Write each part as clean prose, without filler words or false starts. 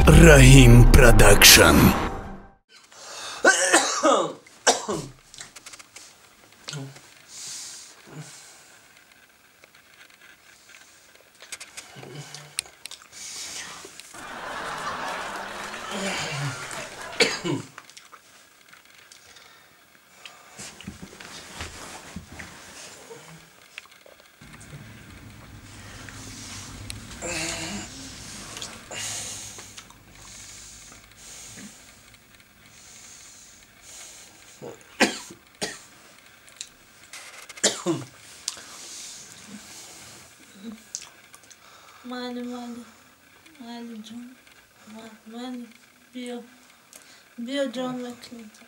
Rahim Production. Mali John, Mali, Bio John McClinton.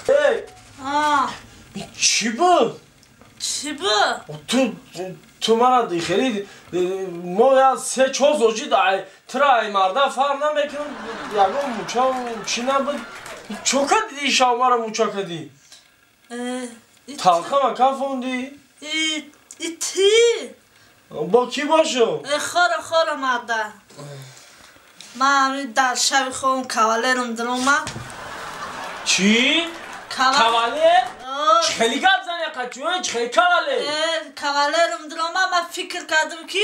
Hey! چی بود؟ چی بود؟ تو من دیگری ما یا سه چهار زوجی دای ترای مردا فرق نمیکنم یگو موچا چی نبود چوکا دیدی شما رو موچا کدی تلخه مکان فوندی؟ ایتی با کی باشو؟ خورا مردا من در شب خون کاوالرم دروما چی؟ کاوالر؟ خیلی گپ زنی قچونه خیلی کاوالر کاوالرم دروما من فکر کردم که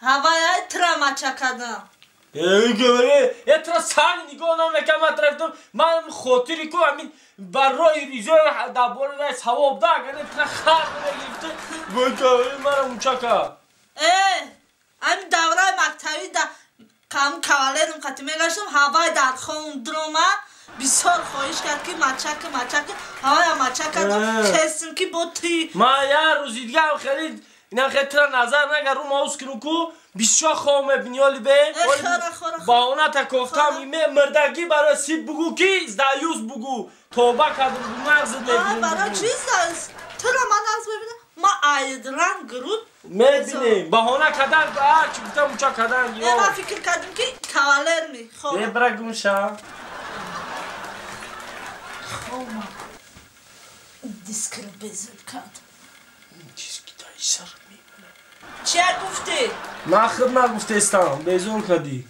هوای ترا مچا کردم یه ترا سنگ نگاه نمیکنم من طرفتم من خاطری که همین برای ریزه دبار رایس هوا بده اگر ترا خرد نگیفته باید کاوالر مرا موچا کرد همین دوره مکتبی کم کاوالرم قطعی میگشتم هوای در خون دروما بسیار خواهش کرد که مچک هوای مچک کردم خستم که با تی من یه روزی دیگه هم خیلی اینا خیلی ترا نظر نگر رو ماوس کنو که بسیار خواه بینیالی به با اونا تا گفتم ایمه مردگی برای سیب بگو که زدایوز بگو توبه کردم بگو مغزت نبینیم برای چی زدایوز؟ تو را من از ببینم ما ایدران گروه میبینیم با اونا کدن چی بودم اوچا کدن من فکر کردم که کاوالر می خواه برای گوشه خواه ما دیسکر بزرگ کرد چیز که دایی سر میمونه چه گفتی؟ من خود نگفته استم بیزار کردی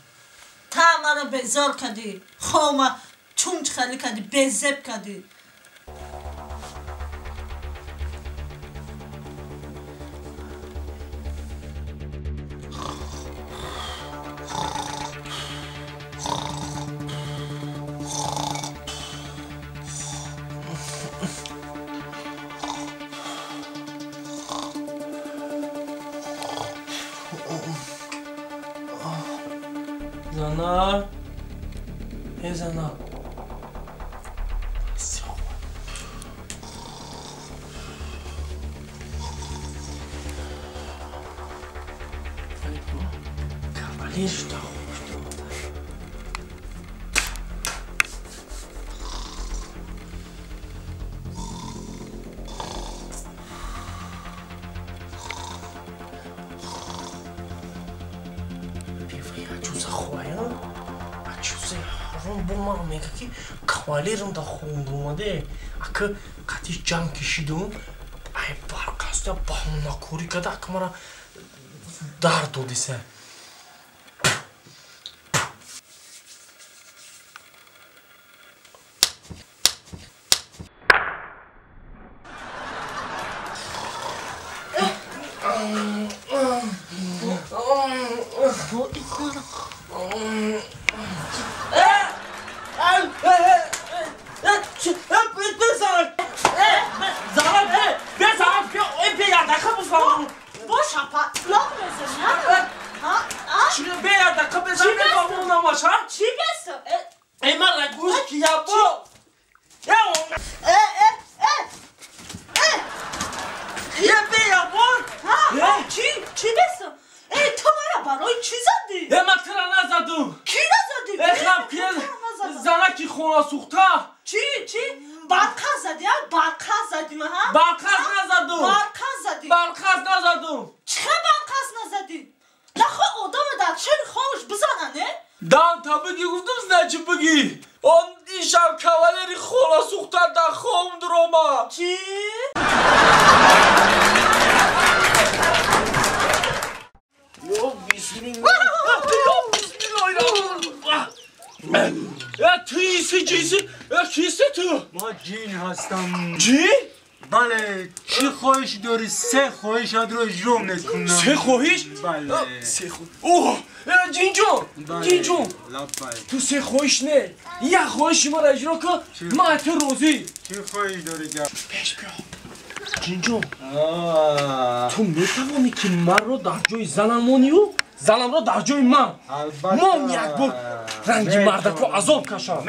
تا مرا بیزار کردی خواه ما چونج خالی کردی بیزب کردی زنا زنا کاوالرش تا با من میگه که کاوالرم دا خوند اومده اگه قطعی جنگ کشیدم ای برقصده با هم نکوری کده اگه مرا درد دادی سه چی بسته؟ تو مرا برای چی زدی؟ من ترا نزدم کی نزدی؟ اخلاب که زنکی خونه سوخته چی؟ برقص زدی؟ برقص زدی ها؟ برقص نزدم برقص زدی؟ برقص نزدم چه برقص نزدی؟ نخواه آدم در چه خواهش بزنه نه؟ دام تا بگی گفتم نه چی بگی اون دیشب کاوالری خونه سوخته در خوام دروما چی؟ تویسی جیسی کیستی تو؟ ما جین هستم. جین؟ بله چی خواهش داری؟ 3 خواهشات رو اجرا میکنم. 3 خواهش؟ بله 3 خواهش. اوه جین جون جین جون تو 3 خواهش نه 1 خواهش ما را اجرا کن ما تو روزی. چی خواهش داری گفت؟ پیش بیا جین جون تو میتوانی که من رو در جای زنمونی و زنم رو در جای من من یک بار رنگی مردک رو عذاب کشم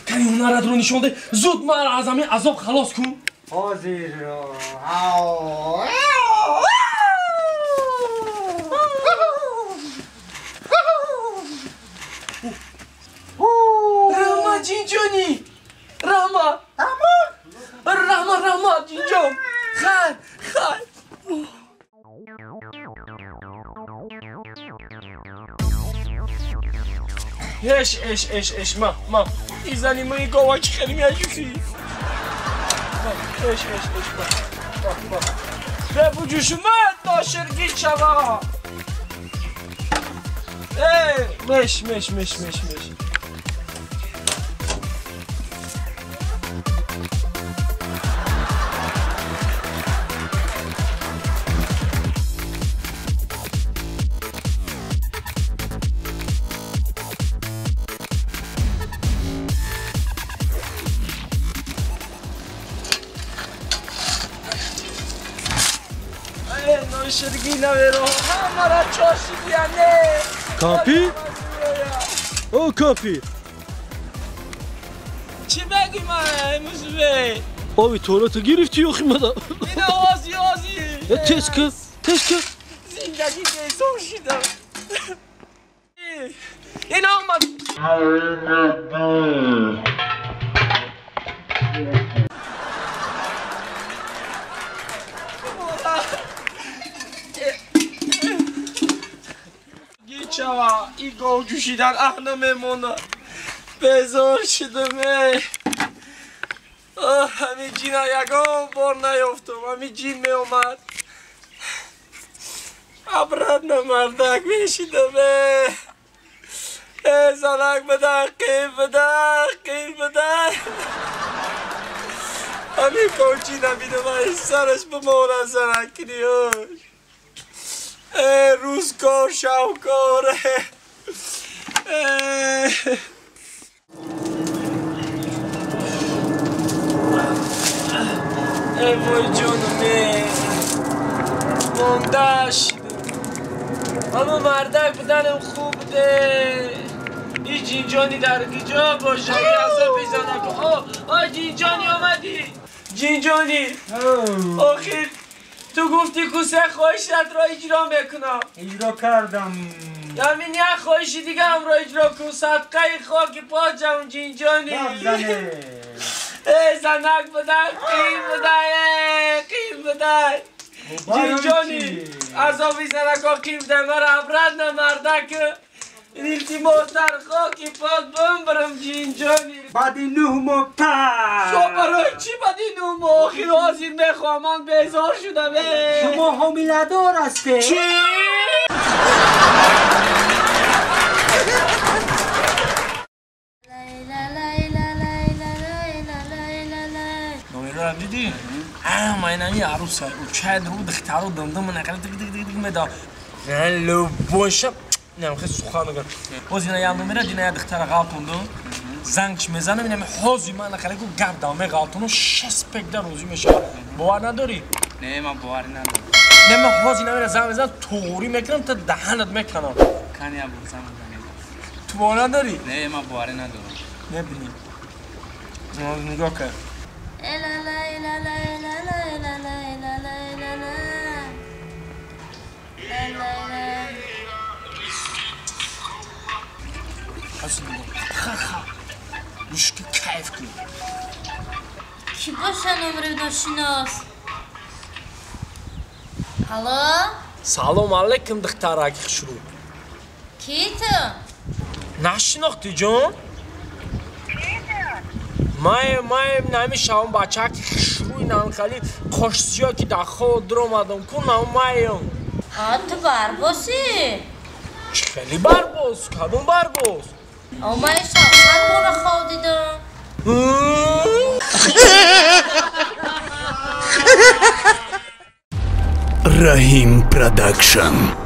کنی هنرت رو نشانده زود من از همین عذاب خلاص کن. حاضر رحمه جین جونی رحمه جین جون خیر اش ما ایزانی ما این گاوا که خیلی میاجوسی اش به بوجوش اومد ناشرگی چوا مش ناشرگی نویرو همارا چاشی بیانه کافی؟ او کافی چی بگی من امروز بی؟ آبی تولتو گرفتی یا خیمده؟ اینه آزی تست کن زندگی بیزون شدم این آمد گیچوا ای گاو جوشیدن احنا میمونه بیزار شدمه همین جینا یکم بار نیافتم همین جین می اومد عبرت نمردک میشیدمه زنک بده قیل بده همین گاو جینا بیدم سرش بمونه زنک کنیوش روزگار شاوکاره ای وای جانمه مانده شده اما مردک بدنم خوب ده این جینجانی در گیجا باشه اگه عذاب بیزنه کن آه جینجانی آمدی جینجانی آخیر تو گفتی که 3 خواهشت را اجرا میکنم اجرا کردم همین 1 خواهشی دیگه هم را اجرا کن صدقه خاک پاچم جینجانی زنک بدن قیم بده جینجانی عذابی زنکا قیم بده مرا عبرت نمردک التماس در خاکی پاک بمبرم جینجانی بعد 9 ماه شما برای چی بعد 9 ماه آخیر حاضر میخوام من بیزار شدم شما حامله دار هسته چی؟ نویرو هم دیدی؟ ما اینمی عروسه او چند رو دخترو دندم نکنه دیگه میدا لو باشم نیم خیلی سخن میگم باز اینا یادم میره دینا دختر غلطوندم زنگش میزنه اینم حاضی من نخاله کو گرد دامه غلطونو 6 پک در روزی میشه باور نداری؟ نه من باوری ندارم نه من حاضی نمیره زنگ میزنم توری میکنم تا دهنت میکنم کنی ابو زنگ تو باور نداری؟ نه من باوری ندارم نبینیم نگاه کن حسن خخ مشک کیف کن کی باشه نمره ناشناس هالو سلام علیکم دخترک خشرو کی تو نشناختی جون مایم نمیشم بچه که خشروی نام خالی خوشسیا که در خود در اومدم کنم مایم تو برباسی خیلی برباز کدوم برباز آمایش هر بار خواه دیدم Rahim Production.